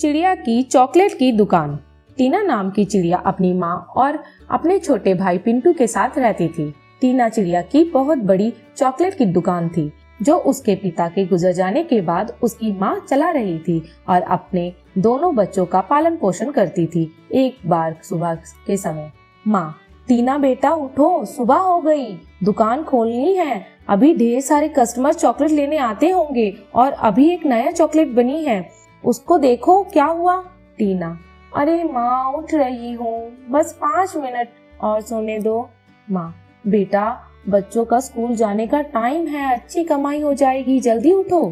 चिड़िया की चॉकलेट की दुकान। टीना नाम की चिड़िया अपनी माँ और अपने छोटे भाई पिंटू के साथ रहती थी। टीना चिड़िया की बहुत बड़ी चॉकलेट की दुकान थी जो उसके पिता के गुजर जाने के बाद उसकी माँ चला रही थी और अपने दोनों बच्चों का पालन पोषण करती थी। एक बार सुबह के समय, माँ, टीना बेटा उठो, सुबह हो गई, दुकान खोलनी है, अभी ढेर सारे कस्टमर चॉकलेट लेने आते होंगे और अभी एक नया चॉकलेट बनी है, उसको देखो क्या हुआ। टीना, अरे माँ उठ रही हूँ, बस 5 मिनट और सोने दो। माँ, बेटा बच्चों का स्कूल जाने का टाइम है, अच्छी कमाई हो जाएगी, जल्दी उठो।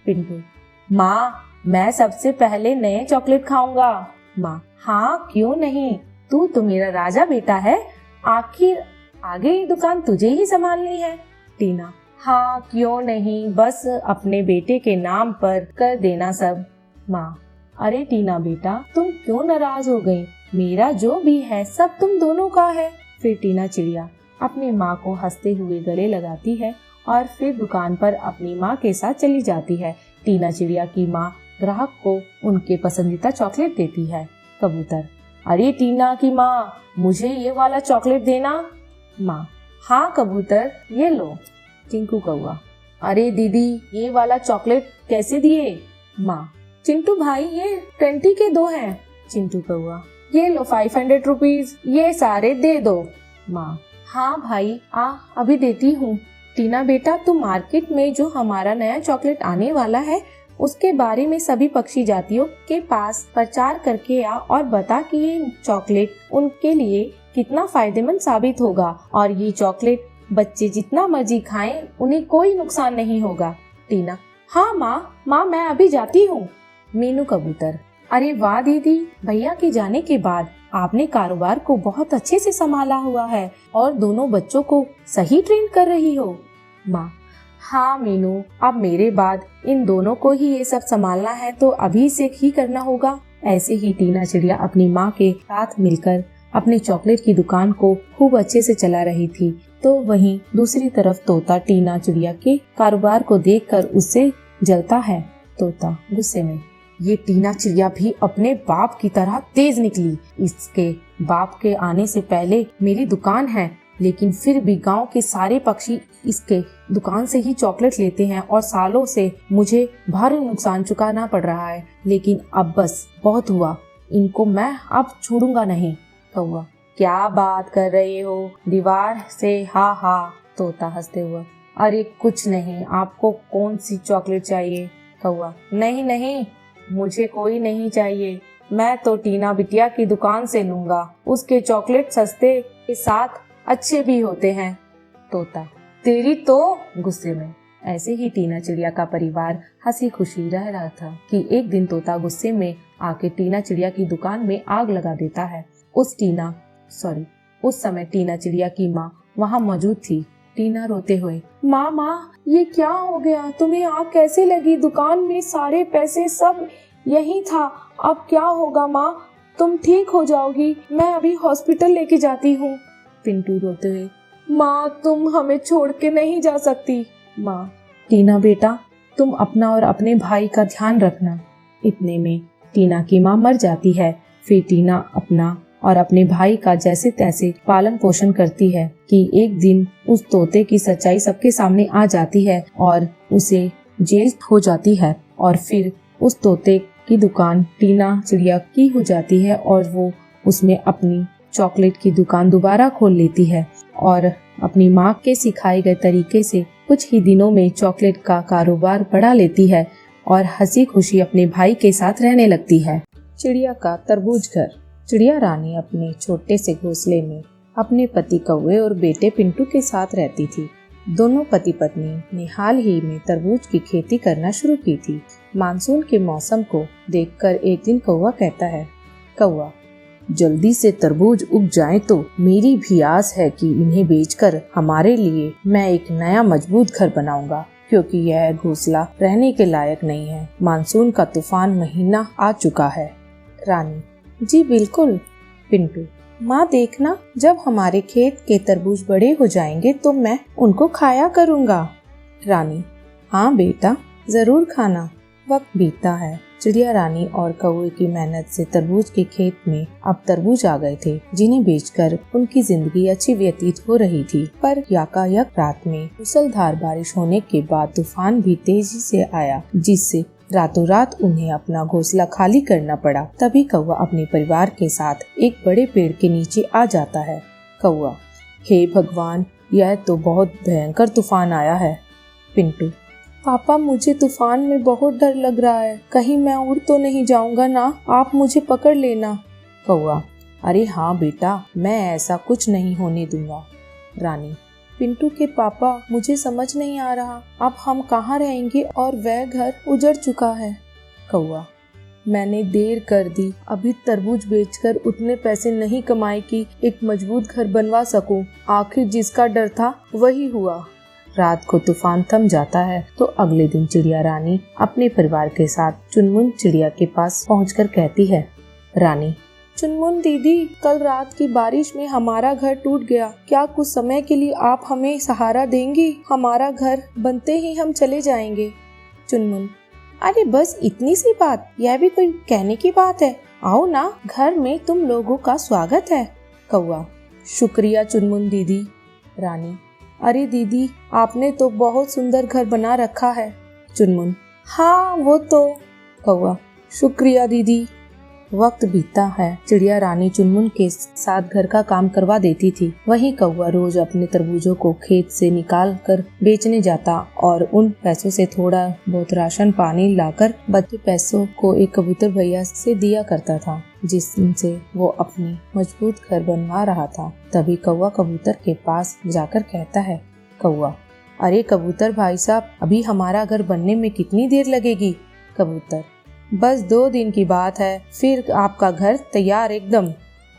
पिंटू, माँ मैं सबसे पहले नए चॉकलेट खाऊंगा। माँ, हाँ क्यों नहीं, तू तो मेरा राजा बेटा है, आखिर आगे ये दुकान तुझे ही संभालनी है। टीना, हाँ क्यों नहीं, बस अपने बेटे के नाम पर कर देना सब। माँ, अरे टीना बेटा तुम क्यों नाराज हो गई, मेरा जो भी है सब तुम दोनों का है। फिर टीना चिड़िया अपनी माँ को हंसते हुए गले लगाती है और फिर दुकान पर अपनी माँ के साथ चली जाती है। टीना चिड़िया की माँ ग्राहक को उनके पसंदीदा चॉकलेट देती है। कबूतर, अरे टीना की माँ मुझे ये वाला चॉकलेट देना। माँ, हाँ कबूतर ये लो। चिंटू कौआ, अरे दीदी ये वाला चॉकलेट कैसे दिए। माँ, चिंटू भाई ये 20 के 2 हैं। चिंटू कौआ, ये लो 500 रुपीज, ये सारे दे दो। माँ, हाँ भाई अभी देती हूँ। टीना बेटा तुम मार्केट में जो हमारा नया चॉकलेट आने वाला है उसके बारे में सभी पक्षी जातियों के पास प्रचार करके आ और बता कि ये चॉकलेट उनके लिए कितना फायदेमंद साबित होगा और ये चॉकलेट बच्चे जितना मर्जी खाएं उन्हें कोई नुकसान नहीं होगा। टीना, हाँ माँ मैं अभी जाती हूँ। मीनू कबूतर, अरे वाह दीदी, भैया के जाने के बाद आपने कारोबार को बहुत अच्छे से संभाला हुआ है और दोनों बच्चों को सही ट्रेन कर रही हो। माँ, हाँ मीनू, अब मेरे बाद इन दोनों को ही ये सब संभालना है तो अभी से ही करना होगा। ऐसे ही टीना चिड़िया अपनी माँ के साथ मिलकर अपने चॉकलेट की दुकान को खूब अच्छे से चला रही थी। तो वहीं दूसरी तरफ तोता टीना चिड़िया के कारोबार को देखकर उससे जलता है। तोता गुस्से में, ये टीना चिड़िया भी अपने बाप की तरह तेज निकली, इसके बाप के आने से पहले मेरी दुकान है, लेकिन फिर भी गांव के सारे पक्षी इसके दुकान से ही चॉकलेट लेते हैं और सालों से मुझे भारी नुकसान चुकाना पड़ रहा है, लेकिन अब बस बहुत हुआ, इनको मैं अब छोड़ूंगा नहीं। कौवा, क्या बात कर रहे हो, दीवार से हा हा। तोता हंसते हुआ, अरे कुछ नहीं, आपको कौन सी चॉकलेट चाहिए। कौवा, नहीं मुझे कोई नहीं चाहिए, मैं तो टीना बिटिया की दुकान से लूंगा, उसके चॉकलेट सस्ते के साथ अच्छे भी होते हैं। तोता, तेरी तो गुस्से में। ऐसे ही टीना चिड़िया का परिवार हंसी खुशी रह रहा था कि एक दिन तोता गुस्से में आके टीना चिड़िया की दुकान में आग लगा देता है। उस समय टीना चिड़िया की माँ वहाँ मौजूद थी। टीना रोते हुए, माँ ये क्या हो गया, तुम्हें आग कैसे लगी, दुकान में सारे पैसे सब यही था, अब क्या होगा माँ, तुम ठीक हो जाओगी, मैं अभी हॉस्पिटल लेके जाती हूँ। पिंटू रोते हुए, माँ तुम हमें छोड़ के नहीं जा सकती। माँ, टीना बेटा तुम अपना और अपने भाई का ध्यान रखना। इतने में टीना की माँ मर जाती है। फिर टीना अपना और अपने भाई का जैसे तैसे पालन पोषण करती है कि एक दिन उस तोते की सच्चाई सबके सामने आ जाती है और उसे जेल हो जाती है और फिर उस तोते की दुकान टीना चिड़िया की हो जाती है और वो उसमें अपनी चॉकलेट की दुकान दोबारा खोल लेती है और अपनी माँ के सिखाए गए तरीके से कुछ ही दिनों में चॉकलेट का कारोबार बढ़ा लेती है और हंसी खुशी अपने भाई के साथ रहने लगती है। चिड़िया का तरबूज घर। चिड़िया रानी अपने छोटे से घोंसले में अपने पति कौवे और बेटे पिंटू के साथ रहती थी। दोनों पति पत्नी ने हाल ही में तरबूज की खेती करना शुरू की थी। मानसून के मौसम को देखकर एक दिन कौवा कहता है, कौवा, जल्दी से तरबूज उग जाए तो मेरी भी आस है कि इन्हें बेचकर हमारे लिए मैं एक नया मजबूत घर बनाऊंगा, क्योंकि यह घोंसला रहने के लायक नहीं है। मानसून का तूफान महीना आ चुका है। रानी, जी बिल्कुल। पिंटू, माँ देखना, जब हमारे खेत के तरबूज बड़े हो जाएंगे तो मैं उनको खाया करूँगा। रानी, हाँ बेटा जरूर खाना। वक्त बीतता है। चिड़िया रानी और कौवे की मेहनत से तरबूज के खेत में अब तरबूज आ गए थे, जिन्हें बेचकर उनकी जिंदगी अच्छी व्यतीत हो रही थी। पर यकायक रात में मूसलाधार बारिश होने के बाद तूफान भी तेजी से आया, जिससे रातों रात उन्हें अपना घोंसला खाली करना पड़ा। तभी कौवा अपने परिवार के साथ एक बड़े पेड़ के नीचे आ जाता है। कौवा: हे भगवान, यह तो बहुत भयंकर तूफान आया है। पिंटू: पापा, मुझे तूफान में बहुत डर लग रहा है, कहीं मैं उड़ तो नहीं जाऊंगा ना, आप मुझे पकड़ लेना। कौवा: अरे हाँ बेटा, मैं ऐसा कुछ नहीं होने दूंगा। रानी: पिंटू के पापा, मुझे समझ नहीं आ रहा, अब हम कहाँ रहेंगे और वह घर उजड़ चुका है। कौवा: मैंने देर कर दी, अभी तरबूज बेचकर उतने पैसे नहीं कमाए कि एक मजबूत घर बनवा सकूं। आखिर जिसका डर था वही हुआ। रात को तूफान थम जाता है तो अगले दिन चिड़िया रानी अपने परिवार के साथ चुनमुन चिड़िया के पास पहुंचकर कहती है। रानी: चुनमुन दीदी, कल रात की बारिश में हमारा घर टूट गया, क्या कुछ समय के लिए आप हमें सहारा देंगी? हमारा घर बनते ही हम चले जाएंगे। चुनमुन: अरे बस इतनी सी बात, यह भी कोई कहने की बात है, आओ ना, घर में तुम लोगों का स्वागत है। कौवा: शुक्रिया चुनमुन दीदी। रानी: अरे दीदी, आपने तो बहुत सुंदर घर बना रखा है। चुनमुन: हाँ वो तो। कौवा: शुक्रिया दीदी। वक्त बीतता है, चिड़िया रानी चुनमुन के साथ घर का काम करवा देती थी। वहीं कौवा रोज अपने तरबूजों को खेत से निकाल कर बेचने जाता और उन पैसों से थोड़ा बहुत राशन पानी लाकर बचे पैसों को एक कबूतर भैया से दिया करता था, जिससे वो अपनी मजबूत घर बनवा रहा था। तभी कौवा कबूतर के पास जाकर कहता है। कौवा: अरे कबूतर भाई साहब, अभी हमारा घर बनने में कितनी देर लगेगी? कबूतर: बस 2 दिन की बात है, फिर आपका घर तैयार एकदम।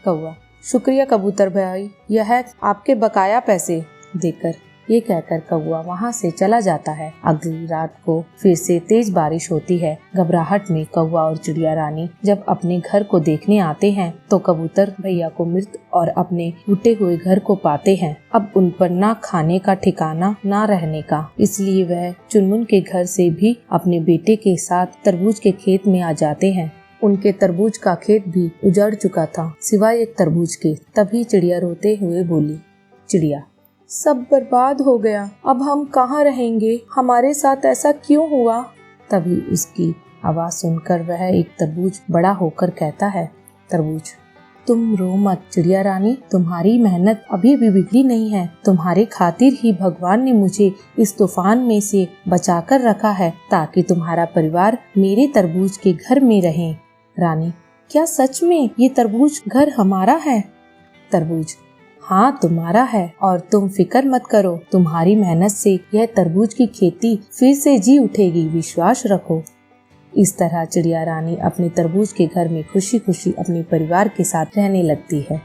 कौवा: शुक्रिया कबूतर भाई, यह आपके बकाया पैसे देकर। ये कहकर कौवा वहाँ से चला जाता है। अगली रात को फिर से तेज बारिश होती है। घबराहट में कौवा और चिड़िया रानी जब अपने घर को देखने आते हैं तो कबूतर भैया को मृत और अपने टूटे हुए घर को पाते हैं। अब उन पर ना खाने का ठिकाना ना रहने का, इसलिए वह चुनमुन के घर से भी अपने बेटे के साथ तरबूज के खेत में आ जाते हैं। उनके तरबूज का खेत भी उजड़ चुका था, सिवाय एक तरबूज के। तभी चिड़िया रोते हुए बोली। चिड़िया: सब बर्बाद हो गया, अब हम कहाँ रहेंगे, हमारे साथ ऐसा क्यों हुआ? तभी उसकी आवाज सुनकर वह एक तरबूज बड़ा होकर कहता है। तरबूज: तुम रो मत चिड़िया रानी, तुम्हारी मेहनत अभी भी बिगड़ी नहीं है। तुम्हारे खातिर ही भगवान ने मुझे इस तूफान में से बचाकर रखा है, ताकि तुम्हारा परिवार मेरे तरबूज के घर में रहे। रानी: क्या सच में ये तरबूज घर हमारा है? तरबूज: हाँ तुम्हारा है, और तुम फिक्र मत करो, तुम्हारी मेहनत से यह तरबूज की खेती फिर से जी उठेगी, विश्वास रखो। इस तरह चिड़िया रानी अपने तरबूज के घर में खुशी खुशी अपने परिवार के साथ रहने लगती है।